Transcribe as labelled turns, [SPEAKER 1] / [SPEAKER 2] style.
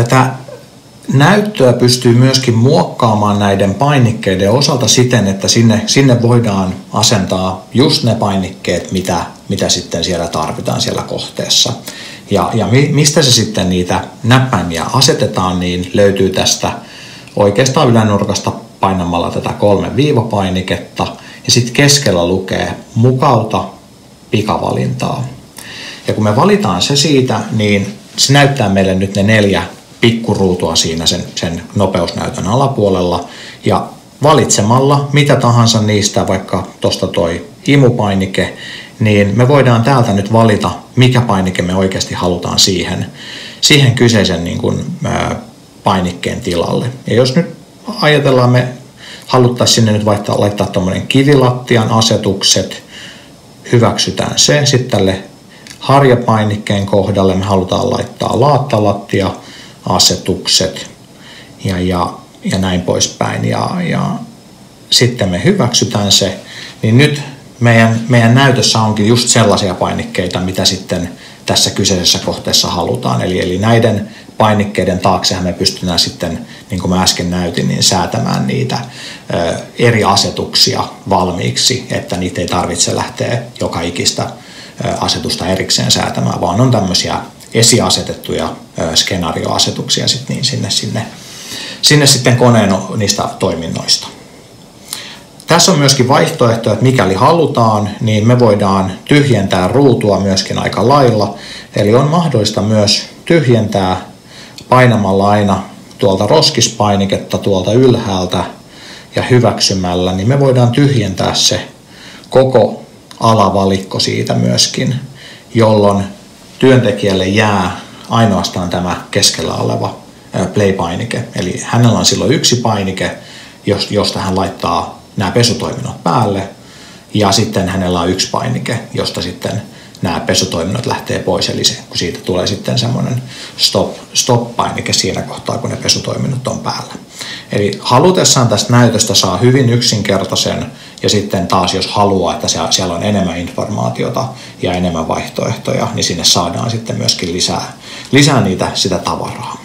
[SPEAKER 1] Tätä näyttöä pystyy myöskin muokkaamaan näiden painikkeiden osalta siten, että sinne voidaan asentaa just ne painikkeet, mitä sitten siellä tarvitaan siellä kohteessa. Ja mistä se sitten niitä näppäimiä asetetaan, niin löytyy tästä oikeastaan ylänurkasta painamalla tätä 3 viivapainiketta ja sitten keskellä lukee mukauta pikavalintaa. Ja kun me valitaan se siitä, niin se näyttää meille nyt ne 4 pikkuruutua siinä sen nopeusnäytön alapuolella ja valitsemalla mitä tahansa niistä, vaikka tuosta toi imupainike, niin me voidaan täältä nyt valita, mikä painike me oikeasti halutaan siihen kyseisen niin kuin, painikkeen tilalle. Ja jos nyt ajatellaan, me haluttaisiin sinne nyt laittaa tuommoinen kivilattian asetukset, hyväksytään se. Sitten tälle harjapainikkeen kohdalle me halutaan laittaa laattalattia asetukset ja näin poispäin. Ja sitten me hyväksytään se, niin nyt meidän näytössä onkin just sellaisia painikkeita, mitä sitten tässä kyseisessä kohteessa halutaan. Eli näiden painikkeiden taaksehan me pystytään sitten, niin kuin mä äsken näytin, niin säätämään niitä eri asetuksia valmiiksi, että niitä ei tarvitse lähteä joka ikistä asetusta erikseen säätämään, vaan on tämmöisiä esiasetettuja skenaarioasetuksia niin sinne sitten koneen niistä toiminnoista. Tässä on myöskin vaihtoehto, että mikäli halutaan, niin me voidaan tyhjentää ruutua myöskin aika lailla. Eli on mahdollista myös tyhjentää painamalla aina tuolta roskispainiketta tuolta ylhäältä ja hyväksymällä, niin me voidaan tyhjentää se koko alavalikko siitä myöskin, jolloin työntekijälle jää ainoastaan tämä keskellä oleva play-painike. Eli hänellä on silloin yksi painike, josta hän laittaa nämä pesutoiminnot päälle, ja sitten hänellä on yksi painike, josta sitten nämä pesutoiminnot lähtee pois, eli kun siitä tulee sitten semmoinen stop-painike siinä kohtaa, kun ne pesutoiminnot on päällä. Eli halutessaan tästä näytöstä saa hyvin yksinkertaisen, ja sitten taas jos haluaa, että siellä on enemmän informaatiota ja enemmän vaihtoehtoja, niin sinne saadaan sitten myöskin lisää sitä tavaraa.